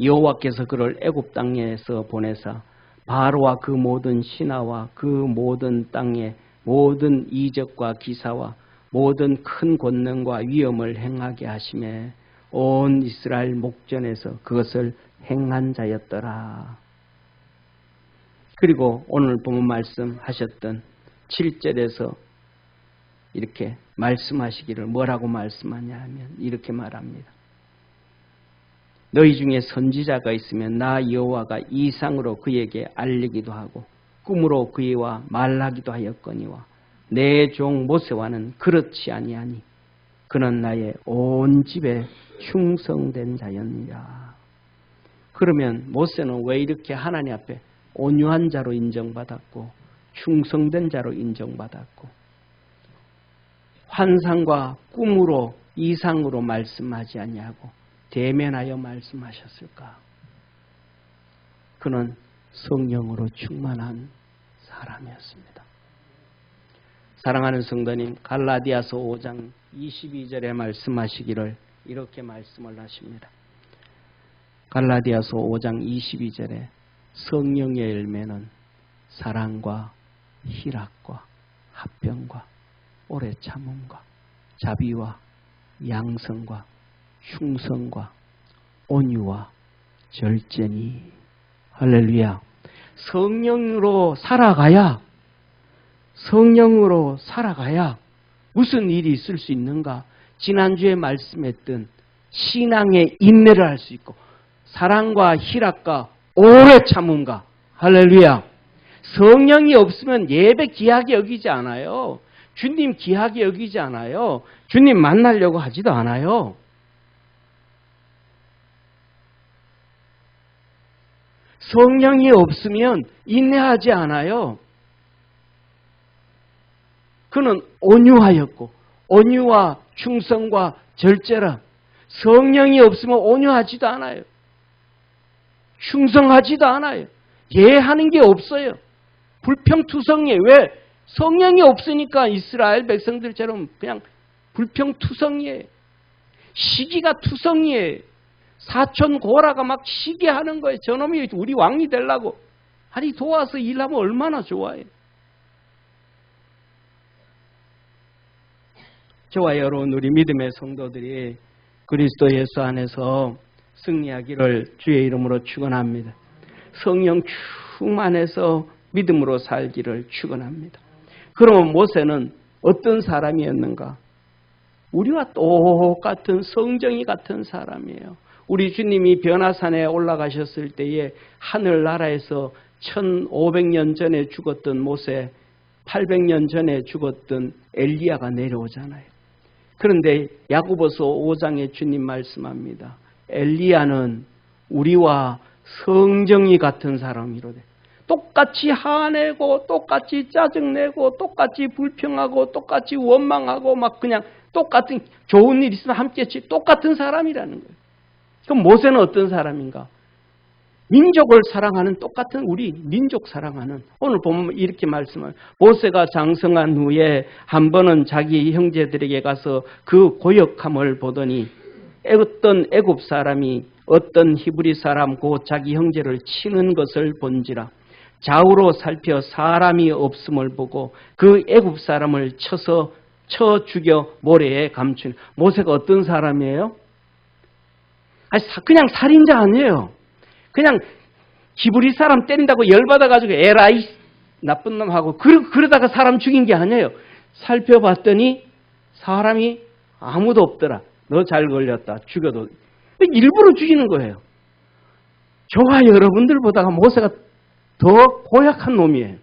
여호와께서 그를 애굽 땅에서 보내사 바로와 그 모든 신하와 그 모든 땅의 모든 이적과 기사와 모든 큰 권능과 위엄을 행하게 하심에 온 이스라엘 목전에서 그것을 행한 자였더라. 그리고 오늘 본문 말씀하셨던 7절에서 이렇게 말씀하시기를 뭐라고 말씀하냐 하면 이렇게 말합니다. 너희 중에 선지자가 있으면 나 여호와가 이상으로 그에게 알리기도 하고 꿈으로 그이와 말하기도 하였거니와 내 종 모세와는 그렇지 아니하니 그는 나의 온 집에 충성된 자였느니라. 그러면 모세는 왜 이렇게 하나님 앞에 온유한 자로 인정받았고 충성된 자로 인정받았고 환상과 꿈으로 이상으로 말씀하지 아니하고 대면하여 말씀하셨을까? 그는 성령으로 충만한 사람이었습니다. 사랑하는 성도님, 갈라디아서 5장 22절에 말씀하시기를 이렇게 말씀을 하십니다. 갈라디아서 5장 22절에 성령의 열매는 사랑과 희락과 합병과 오래 참음과 자비와 양성과 충성과 온유와 절제니. 할렐루야. 성령으로 살아가야 무슨 일이 있을 수 있는가? 지난주에 말씀했던 신앙의 인내를 할 수 있고 사랑과 희락과 오래 참음과 할렐루야. 성령이 없으면 예배 귀하게 여기지 않아요. 주님 귀하게 여기지 않아요. 주님 만나려고 하지도 않아요. 성령이 없으면 인내하지 않아요. 그는 온유하였고 온유와 충성과 절제라. 성령이 없으면 온유하지도 않아요. 충성하지도 않아요. 예하는 게 없어요. 불평투성이에요. 왜? 성령이 없으니까 이스라엘 백성들처럼 그냥 불평투성이에요. 시기가 투성이에요. 사촌 고라가 막 시기하는 거예요. 저놈이 우리 왕이 되려고. 아니 도와서 일하면 얼마나 좋아요. 저와 여러분 우리 믿음의 성도들이 그리스도 예수 안에서 승리하기를 주의 이름으로 축원합니다. 성령 충만해서 믿음으로 살기를 축원합니다. 그러면 모세는 어떤 사람이었는가? 우리와 똑같은 성정이 같은 사람이에요. 우리 주님이 변화산에 올라가셨을 때에 하늘나라에서 1500년 전에 죽었던 모세, 800년 전에 죽었던 엘리야가 내려오잖아요. 그런데 야고보서 5장에 주님 말씀합니다. 엘리야는 우리와 성정이 같은 사람이로되 똑같이 화내고 똑같이 짜증내고 똑같이 불평하고 똑같이 원망하고 막 그냥 똑같은 좋은 일 있으면 함께 똑같은 사람이라는 거예요. 그럼 모세는 어떤 사람인가? 민족을 사랑하는 똑같은 우리 민족 사랑하는 오늘 보면 이렇게 말씀을 모세가 장성한 후에 한 번은 자기 형제들에게 가서 그 고역함을 보더니 어떤 애굽 사람이 어떤 히브리 사람 곧 자기 형제를 치는 것을 본지라 좌우로 살펴 사람이 없음을 보고 그 애굽 사람을 쳐 죽여 모래에 감춘. 모세가 어떤 사람이에요? 아니 그냥 살인자 아니에요. 그냥 히브리 사람 때린다고 열받아가지고 에라이 나쁜 놈하고 그러다가 사람 죽인 게 아니에요. 살펴봤더니 사람이 아무도 없더라. 너 잘 걸렸다. 죽여도. 일부러 죽이는 거예요. 저와 여러분들보다가 모세가 더 고약한 놈이에요.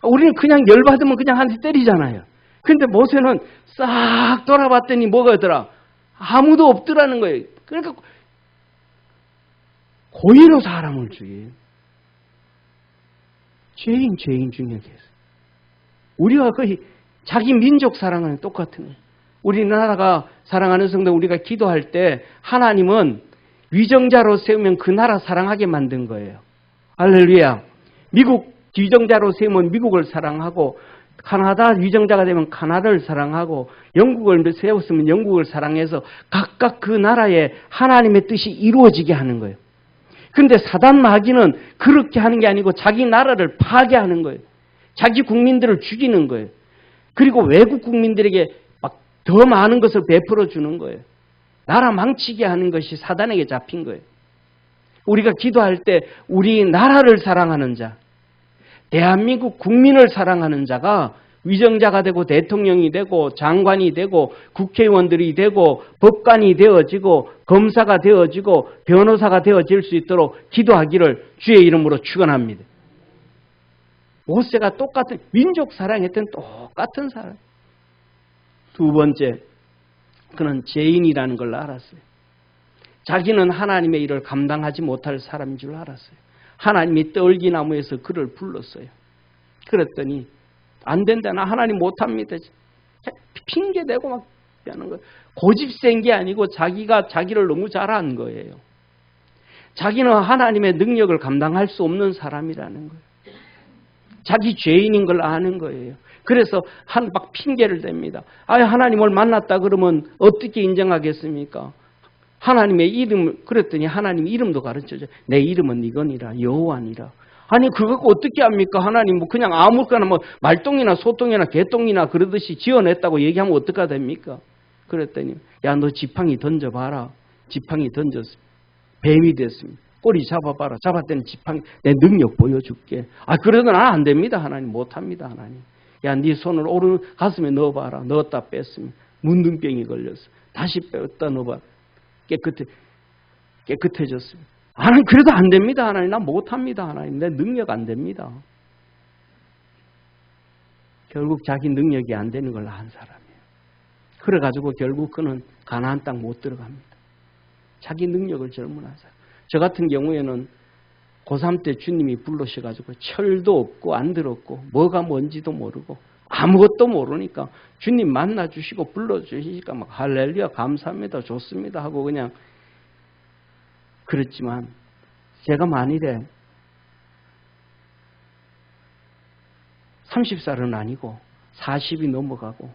우리는 그냥 열받으면 그냥 한 대 때리잖아요. 근데 모세는 싹 돌아봤더니 뭐가 있더라? 아무도 없더라는 거예요. 그러니까 고의로 사람을 죽여요. 죄인 중에 계세요. 우리가 거의 자기 민족 사랑하는 똑같은 거예요. 우리나라가 사랑하는 성도 우리가 기도할 때 하나님은 위정자로 세우면 그 나라 사랑하게 만든 거예요. 할렐루야. 미국 위정자로 세우면 미국을 사랑하고 카나다 위정자가 되면 카나다를 사랑하고 영국을 세웠으면 영국을 사랑해서 각각 그 나라에 하나님의 뜻이 이루어지게 하는 거예요. 그런데 사단 마귀는 그렇게 하는 게 아니고 자기 나라를 파괴하는 거예요. 자기 국민들을 죽이는 거예요. 그리고 외국 국민들에게 막 더 많은 것을 베풀어 주는 거예요. 나라 망치게 하는 것이 사단에게 잡힌 거예요. 우리가 기도할 때 우리 나라를 사랑하는 자, 대한민국 국민을 사랑하는 자가 위정자가 되고 대통령이 되고 장관이 되고 국회의원들이 되고 법관이 되어지고 검사가 되어지고 변호사가 되어질 수 있도록 기도하기를 주의 이름으로 축원합니다. 모세가 똑같은 민족 사랑했던 똑같은 사람. 두 번째, 그는 죄인이라는 걸 알았어요. 자기는 하나님의 일을 감당하지 못할 사람인 줄 알았어요. 하나님이 떨기나무에서 그를 불렀어요. 그랬더니 안 된다. 나 하나님 못합니다. 핑계대고 막 하는 거예요. 고집센 게 아니고 자기가 자기를 너무 잘한 거예요. 자기는 하나님의 능력을 감당할 수 없는 사람이라는 거예요. 자기 죄인인 걸 아는 거예요. 그래서 막 핑계를 댑니다. 하나님을 만났다 그러면 어떻게 인정하겠습니까? 하나님의 이름, 그랬더니 하나님 이름도 가르쳐줘요. 내 이름은 이거니라, 여호와니라. 아니, 그거 어떻게 합니까? 하나님 뭐 그냥 아무거나 뭐 말똥이나 소똥이나 개똥이나 그러듯이 지어냈다고 얘기하면 어떡하 됩니까? 그랬더니, 야, 너 지팡이 던져봐라. 지팡이 던졌습니다. 뱀이 됐습니다. 꼬리 잡아봐라. 잡았더니 지팡이, 내 능력 보여줄게. 그래도 난 안 됩니다. 하나님 못합니다. 하나님. 야, 네 손을 오른 가슴에 넣어봐라. 넣었다 뺐으면 문둥병이 걸렸어. 다시 뺐다 넣어봐. 깨끗해졌습니다. 하나님 그래도 안 됩니다. 하나님 난 못합니다. 하나님 내 능력 안 됩니다. 결국 자기 능력이 안 되는 걸 안 사람이에요. 그래가지고 결국 그는 가나안 땅 못 들어갑니다. 자기 능력을 젊은한 사람. 저 같은 경우에는 고3 때 주님이 불러셔가지고 철도 없고 안 들었고 뭐가 뭔지도 모르고 아무것도 모르니까 주님 만나주시고 불러주시니까 막 할렐루야 감사합니다 좋습니다 하고 그냥 그랬지만 제가 만일에 30살은 아니고 40이 넘어가고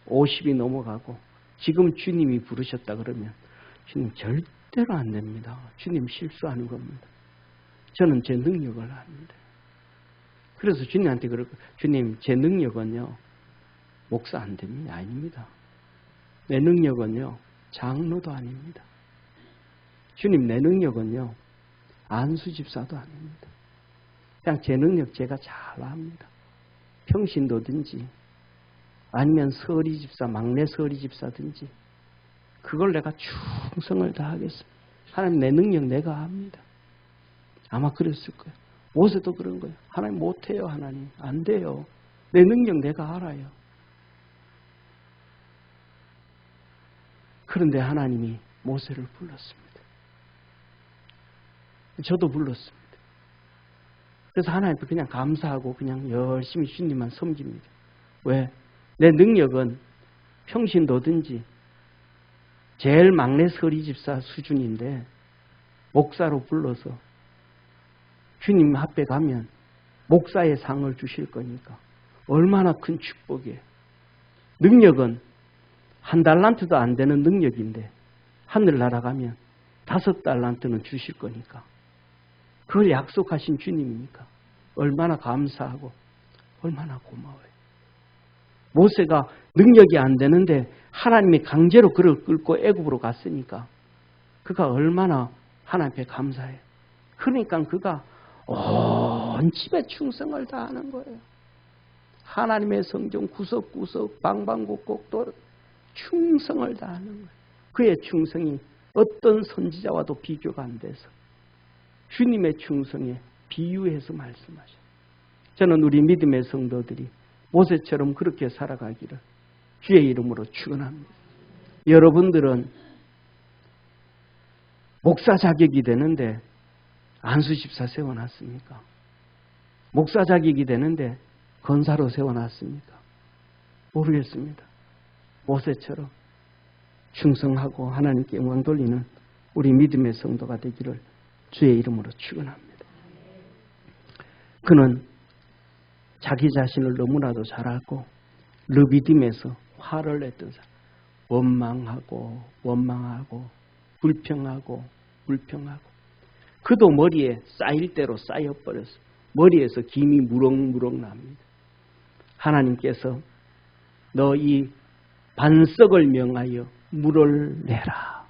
50이 넘어가고 지금 주님이 부르셨다 그러면 주님 절대로 안 됩니다. 주님 실수하는 겁니다. 저는 제 능력을 압니다. 그래서 주님한테 그러고 주님 제 능력은요 목사 안 됩니다. 아닙니다. 내 능력은요 장로도 아닙니다. 주님 내 능력은요 안수집사도 아닙니다. 그냥 제 능력 제가 잘 압니다. 평신도든지 아니면 서리집사 막내 서리집사든지 그걸 내가 충성을 다하겠습니다. 하나님 내 능력 내가 압니다. 아마 그랬을 거예요. 모세도 그런 거예요. 하나님 못해요. 하나님 안 돼요. 내 능력 내가 알아요. 그런데 하나님이 모세를 불렀습니다. 저도 불렀습니다. 그래서 하나님께 그냥 감사하고 그냥 열심히 주님만 섬깁니다. 왜? 내 능력은 평신도든지 제일 막내 서리집사 수준인데 목사로 불러서 주님 앞에 가면 목사의 상을 주실 거니까 얼마나 큰 축복이에요. 능력은 1달란트도 안 되는 능력인데 하늘나라 가면 5달란트는 주실 거니까 그걸 약속하신 주님이니까 얼마나 감사하고 얼마나 고마워요. 모세가 능력이 안 되는데 하나님이 강제로 그를 끌고 애굽으로 갔으니까 그가 얼마나 하나님 앞에 감사해요. 그러니까 그가 온 집에 충성을 다하는 거예요. 하나님의 성전 구석구석 방방곡곡도 충성을 다하는 거예요. 그의 충성이 어떤 선지자와도 비교가 안 돼서 주님의 충성에 비유해서 말씀하셔요. 저는 우리 믿음의 성도들이 모세처럼 그렇게 살아가기를 주의 이름으로 축원합니다. 여러분들은 목사 자격이 되는데 안수 집사 세워놨습니까? 목사 자격이 되는데 권사로 세워놨습니까? 모르겠습니다. 모세처럼 충성하고 하나님께 영광 돌리는 우리 믿음의 성도가 되기를 주의 이름으로 축원합니다. 그는 자기 자신을 너무나도 잘 알고 르비딤에서 화를 냈던 사람, 원망하고 불평하고 그도 머리에 쌓일 대로 쌓여버렸어요. 머리에서 김이 무럭무럭 납니다. 하나님께서 너 이 반석을 명하여 물을 내라.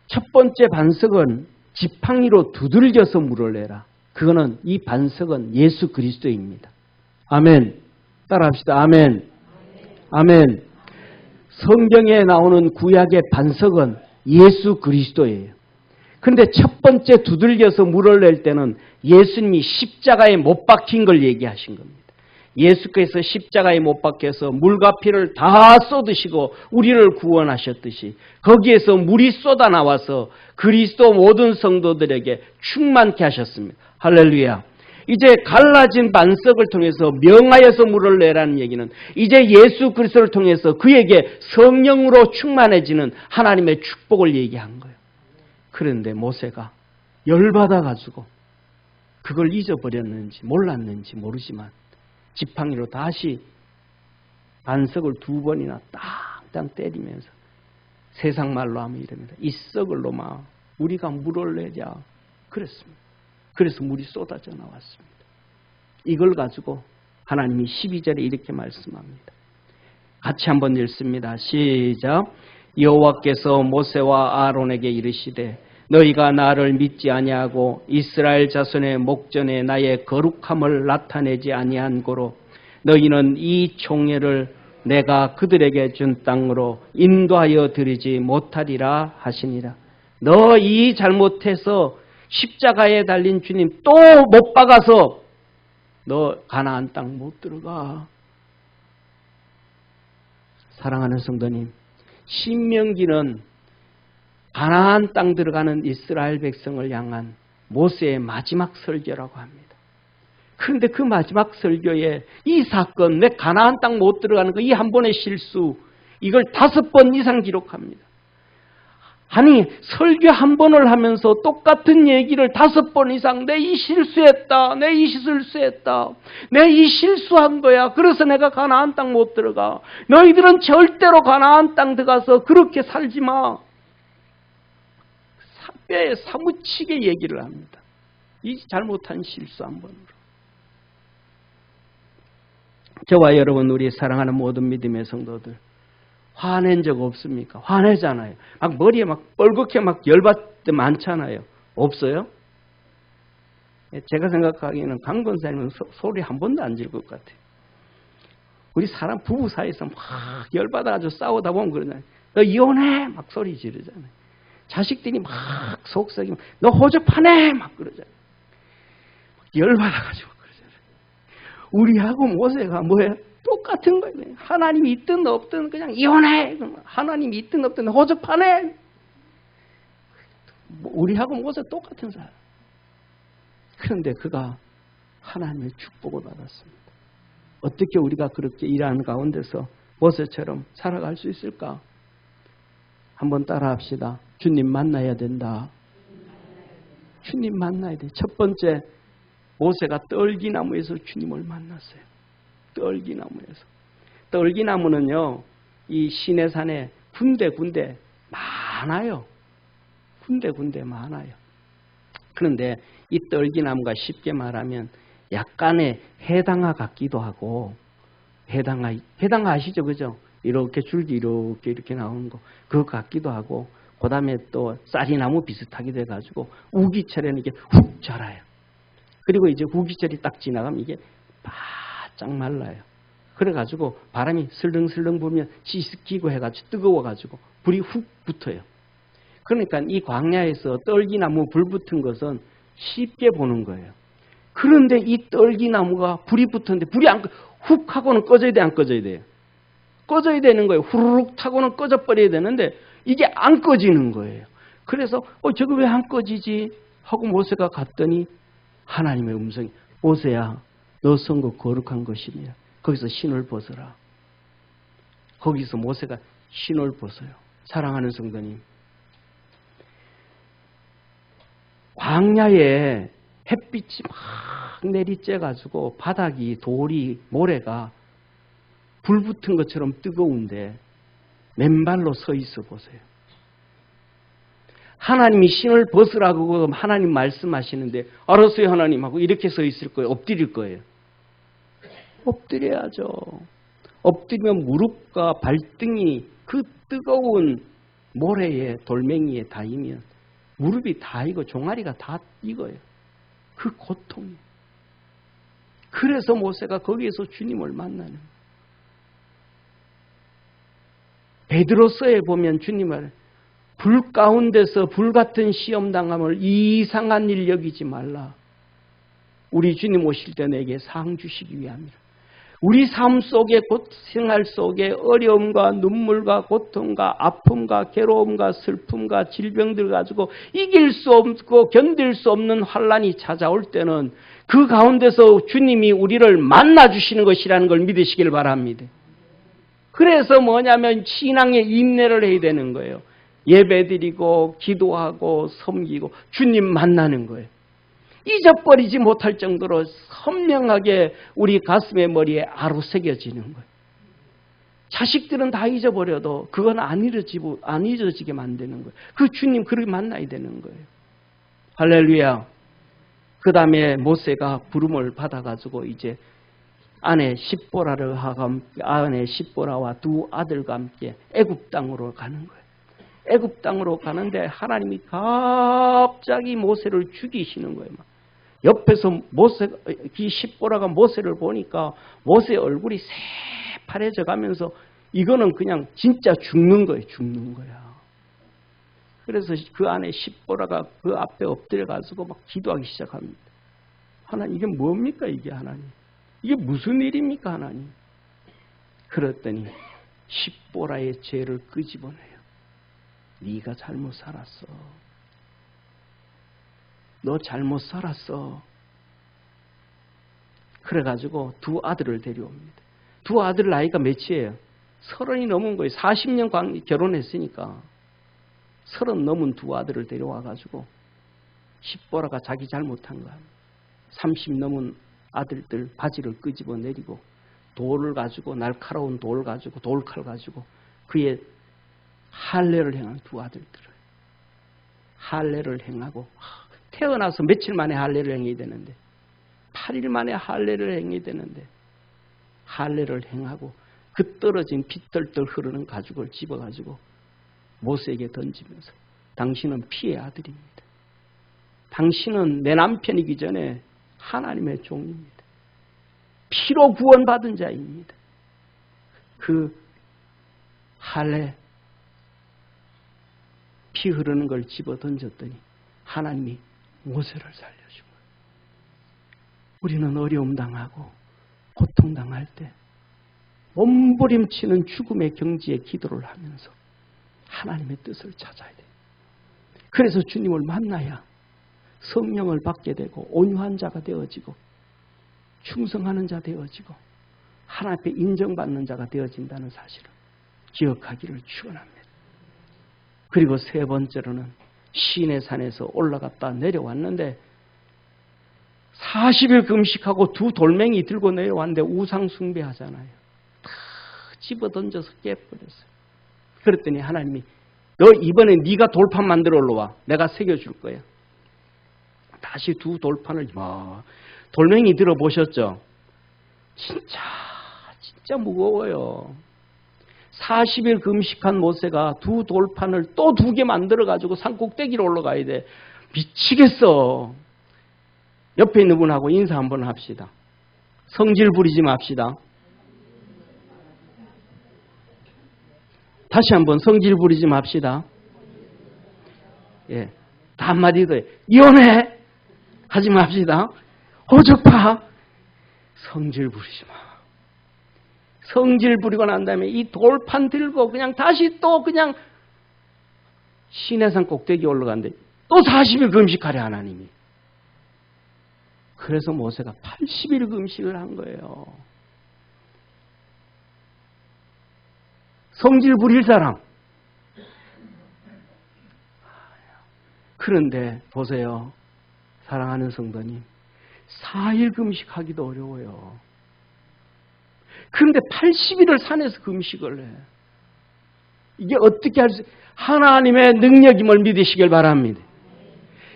첫 번째 반석은 지팡이로 두들겨서 물을 내라. 그거는 이 반석은 예수 그리스도입니다. 아멘. 따라합시다. 아멘. 아멘. 성경에 나오는 구약의 반석은 예수 그리스도예요. 그런데 첫 번째 두들겨서 물을 낼 때는 예수님이 십자가에 못 박힌 걸 얘기하신 겁니다. 예수께서 십자가에 못 박혀서 물과 피를 다 쏟으시고 우리를 구원하셨듯이 거기에서 물이 쏟아 나와서 그리스도 모든 성도들에게 충만케 하셨습니다. 할렐루야. 이제 갈라진 반석을 통해서 명하여서 물을 내라는 얘기는 이제 예수 그리스도를 통해서 그에게 성령으로 충만해지는 하나님의 축복을 얘기한 거예요. 그런데 모세가 열받아가지고 그걸 잊어버렸는지 몰랐는지 모르지만 지팡이로 다시 반석을 2번이나 땅땅 때리면서 세상 말로 하면 이럽니다. 이 썩을 놈아 우리가 물을 내자 그랬습니다. 그래서 물이 쏟아져 나왔습니다. 이걸 가지고 하나님이 12절에 이렇게 말씀합니다. 같이 한번 읽습니다. 시작. 여호와께서 모세와 아론에게 이르시되 너희가 나를 믿지 아니하고 이스라엘 자손의 목전에 나의 거룩함을 나타내지 아니한 고로 너희는 이 총회를 내가 그들에게 준 땅으로 인도하여 드리지 못하리라 하시니라. 너 이 잘못해서 십자가에 달린 주님 또 못 박아서 너 가나안 땅 못 들어가. 사랑하는 성도님, 신명기는 가나안 땅 들어가는 이스라엘 백성을 향한 모세의 마지막 설교라고 합니다. 그런데 그 마지막 설교에 이 사건, 내 가나안 땅 못 들어가는 거 이 한 번의 실수, 이걸 5번 이상 기록합니다. 아니 설교 한 번을 하면서 똑같은 얘기를 5번 이상 내 이 실수했다. 내 이 실수했다. 내 이 실수한 거야. 그래서 내가 가나안 땅 못 들어가. 너희들은 절대로 가나안 땅 들어가서 그렇게 살지 마. 뼈에 사무치게 얘기를 합니다. 이 잘못한 실수 한 번으로. 저와 여러분 우리 사랑하는 모든 믿음의 성도들 화낸 적 없습니까? 화내잖아요. 막 머리에 막 뻘겋게 막 열받을 때 많잖아요. 없어요? 제가 생각하기에는 강 권사님은 소리 한 번도 안 지를 것 같아요. 우리 사람 부부 사이에서 막 열받아가지고 싸우다 보면 그러잖아요. 너 이혼해! 막 소리 지르잖아요. 자식들이 막 속썩이면 너 호접하네! 막 그러잖아요. 열받아가지고 그러잖아요. 우리하고 모세가 뭐예요? 똑같은 거예요. 하나님이 있든 없든 그냥 이혼해. 하나님이 있든 없든 호접하네. 우리하고 모세 똑같은 사람. 그런데 그가 하나님의 축복을 받았습니다. 어떻게 우리가 그렇게 일하는 가운데서 모세처럼 살아갈 수 있을까? 한번 따라합시다. 주님 만나야 된다. 주님 만나야 돼. 첫 번째 모세가 떨기나무에서 주님을 만났어요. 떨기나무에서. 떨기나무는요, 이 시내산에 군데군데 많아요. 군데군데 많아요. 그런데 이 떨기나무가 쉽게 말하면 약간의 해당화 같기도 하고, 해당화 아시죠? 그죠? 이렇게 줄기 이렇게 나오는 거. 그거 같기도 하고, 그 다음에 또 쌀이나무 비슷하게 돼가지고 우기철에는 이게 훅 자라요. 그리고 이제 우기철이 딱 지나가면 이게 바짝 말라요. 그래가지고 바람이 슬렁슬렁 불면 찌스키고 해가지고 뜨거워가지고 불이 훅 붙어요. 그러니까 이 광야에서 떨기나무 불 붙은 것은 쉽게 보는 거예요. 그런데 이 떨기나무가 불이 붙었는데 불이 훅 하고는 꺼져야 돼, 안 꺼져야 돼요? 꺼져야 되는 거예요. 후루룩 타고는 꺼져버려야 되는데 이게 안 꺼지는 거예요. 그래서 저거 왜 안 꺼지지? 하고 모세가 갔더니 하나님의 음성이 모세야 너 선거 거룩한 것이며 거기서 신을 벗어라. 거기서 모세가 신을 벗어요. 사랑하는 성도님, 광야에 햇빛이 막 내리쬐가지고 바닥이 돌이 모래가 불 붙은 것처럼 뜨거운데 맨발로 서 있어 보세요. 하나님이 신을 벗으라고 하나님 말씀하시는데 알았어요 하나님 하고 이렇게 서 있을 거예요? 엎드릴 거예요? 엎드려야죠. 엎드리면 무릎과 발등이 그 뜨거운 모래에 돌멩이에 닿으면 무릎이 다 익어 종아리가 다 익어요. 그 고통이. 그래서 모세가 거기에서 주님을 만나는 거예요. 베드로서에 보면 주님을 불 가운데서 불같은 시험 당함을 이상한 일 여기지 말라. 우리 주님 오실 때 내게 상 주시기 위함이라. 우리 삶 속에 생활 속에 어려움과 눈물과 고통과 아픔과 괴로움과 슬픔과 질병들 가지고 이길 수 없고 견딜 수 없는 환난이 찾아올 때는 그 가운데서 주님이 우리를 만나 주시는 것이라는 걸 믿으시길 바랍니다. 그래서 뭐냐면 신앙의 인내를 해야 되는 거예요. 예배드리고 기도하고 섬기고 주님 만나는 거예요. 잊어버리지 못할 정도로 선명하게 우리 가슴의 머리에 아로새겨지는 거예요. 자식들은 다 잊어버려도 그건 안 잊어지게 만드는 거예요. 그 주님 그렇게 만나야 되는 거예요. 할렐루야. 그 다음에 모세가 부름을 받아가지고 이제 아내 십보라와 두 아들과 함께 애굽 땅으로 가는 거예요. 애굽 땅으로 가는데 하나님이 갑자기 모세를 죽이시는 거예요. 옆에서 십보라가 모세를 보니까 모세의 얼굴이 새파래져 가면서 이거는 그냥 진짜 죽는 거예요. 죽는 거야. 그래서 그 안에 십보라가 그 앞에 엎드려 가지고 막 기도하기 시작합니다. 하나님 이게 뭡니까 이게 하나님. 이게 무슨 일입니까 하나님. 그랬더니 십보라의 죄를 끄집어내요. 네가 잘못 살았어. 너 잘못 살았어. 그래가지고 두 아들을 데려옵니다. 두 아들 나이가 몇이에요? 30이 넘은 거예요. 40년 결혼했으니까 30 넘은 두 아들을 데려와가지고 십보라가 자기 잘못한 거야. 30 넘은 아들들 바지를 끄집어 내리고 돌을 가지고 날카로운 돌칼 가지고 그의 할례를 행한 두 아들들을 할례를 행하고 태어나서 며칠 만에 할례를 행해야 되는데 8일 만에 할례를 행해야 되는데 할례를 행하고 그 떨어진 피떨떨 흐르는 가죽을 집어가지고 모세에게 던지면서 당신은 피의 아들입니다. 당신은 내 남편이기 전에 하나님의 종입니다. 피로 구원받은 자입니다. 그 할례 피 흐르는 걸 집어 던졌더니 하나님이 모세를 살려준 거예요. 우리는 어려움 당하고 고통 당할 때 몸부림치는 죽음의 경지에 기도를 하면서 하나님의 뜻을 찾아야 돼요. 그래서 주님을 만나야 성령을 받게 되고 온유한 자가 되어지고 충성하는 자 되어지고 하나님 앞에 인정받는 자가 되어진다는 사실을 기억하기를 축원합니다. 그리고 세 번째로는 시내 산에서 올라갔다 내려왔는데 40일 금식하고 두 돌멩이 들고 내려왔는데 우상 숭배하잖아요. 다 집어던져서 깨버렸어요. 그랬더니 하나님이 너 이번에 네가 돌판 만들어 올라와. 내가 새겨줄 거야. 다시 두 돌판을 돌멩이 들어보셨죠? 진짜 무거워요. 40일 금식한 모세가 두 돌판을 또 2개 만들어가지고 산 꼭대기로 올라가야 돼. 미치겠어. 옆에 있는 분하고 인사 한번 합시다. 성질 부리지 맙시다. 다시 한번 성질 부리지 맙시다. 예, 다 한마디 더 이혼해 하지 맙시다. 호적파 성질 부리지 마. 성질 부리고 난 다음에 이 돌판 들고 그냥 다시 또 그냥 시내산 꼭대기에 올라갔는데 또 40일 금식하래 하나님이. 그래서 모세가 80일 금식을 한 거예요. 성질 부릴 사람. 그런데 보세요. 사랑하는 성도님. 4일 금식하기도 어려워요. 그런데 80일을 산에서 금식을 해. 이게 어떻게 할 수, 하나님의 능력임을 믿으시길 바랍니다.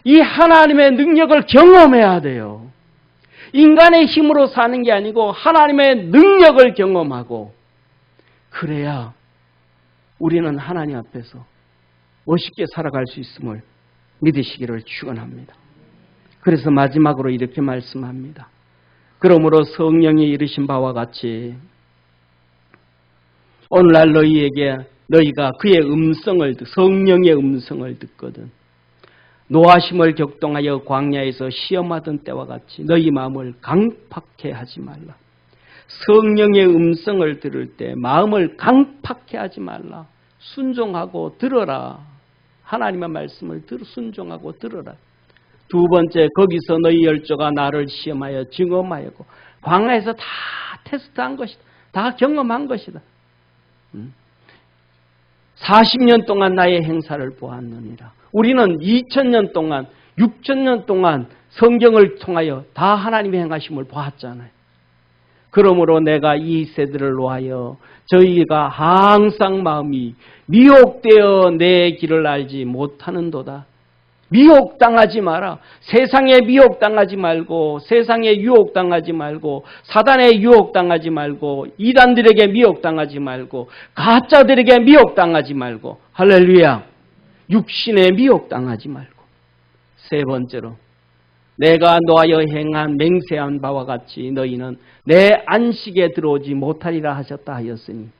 이 하나님의 능력을 경험해야 돼요. 인간의 힘으로 사는 게 아니고 하나님의 능력을 경험하고, 그래야 우리는 하나님 앞에서 멋있게 살아갈 수 있음을 믿으시기를 축원합니다. 그래서 마지막으로 이렇게 말씀합니다. 그러므로 성령이 이르신 바와 같이 오늘날 너희가 그의 음성을, 성령의 음성을 듣거든 노하심을 격동하여 광야에서 시험하던 때와 같이 너희 마음을 강팍해 하지 말라. 성령의 음성을 들을 때 마음을 강팍해 하지 말라. 순종하고 들어라. 하나님의 말씀을 순종하고 들어라. 두 번째, 거기서 너희 열조가 나를 시험하여 증언하였고, 광야에서 다 테스트한 것이다. 다 경험한 것이다. 40년 동안 나의 행사를 보았느니라. 우리는 2000년 동안, 6000년 동안 성경을 통하여 다 하나님의 행하심을 보았잖아요. 그러므로 내가 이 세대를 놓아여 저희가 항상 마음이 미혹되어 내 길을 알지 못하는도다. 미혹당하지 마라. 세상에 미혹당하지 말고, 세상에 유혹당하지 말고, 사단에 유혹당하지 말고, 이단들에게 미혹당하지 말고, 가짜들에게 미혹당하지 말고, 할렐루야. 육신에 미혹당하지 말고. 세 번째로, 내가 노하여 행한 맹세한 바와 같이 너희는 내 안식에 들어오지 못하리라 하셨다 하였으니,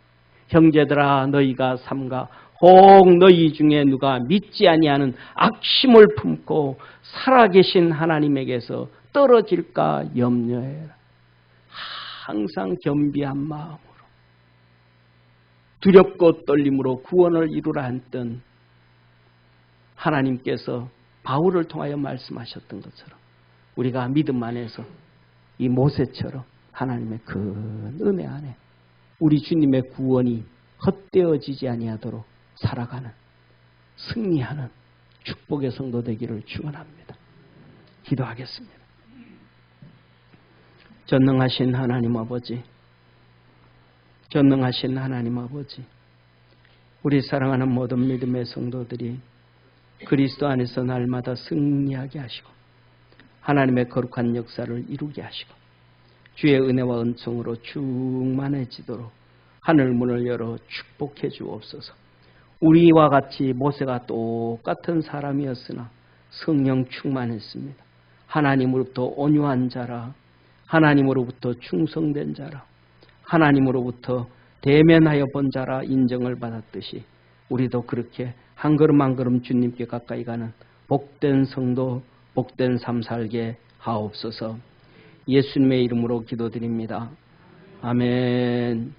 형제들아, 너희가 삼가 혹 너희 중에 누가 믿지 아니하는 악심을 품고 살아계신 하나님에게서 떨어질까 염려해라. 항상 겸비한 마음으로 두렵고 떨림으로 구원을 이루라 했던 하나님께서 바울을 통하여 말씀하셨던 것처럼 우리가 믿음 안에서 이 모세처럼 하나님의 큰 은혜 안에 우리 주님의 구원이 헛되어지지 아니하도록 살아가는, 승리하는 축복의 성도 되기를 축원합니다. 기도하겠습니다. 전능하신 하나님 아버지, 전능하신 하나님 아버지, 우리 사랑하는 모든 믿음의 성도들이 그리스도 안에서 날마다 승리하게 하시고 하나님의 거룩한 역사를 이루게 하시고 주의 은혜와 은총으로 충만해지도록 하늘 문을 열어 축복해 주옵소서. 우리와 같이 모세가 똑같은 사람이었으나 성령 충만했습니다. 하나님으로부터 온유한 자라, 하나님으로부터 충성된 자라, 하나님으로부터 대면하여 본 자라 인정을 받았듯이 우리도 그렇게 한 걸음 한 걸음 주님께 가까이 가는 복된 성도, 복된 삶 살게 하옵소서. 예수님의 이름으로 기도드립니다. 아멘.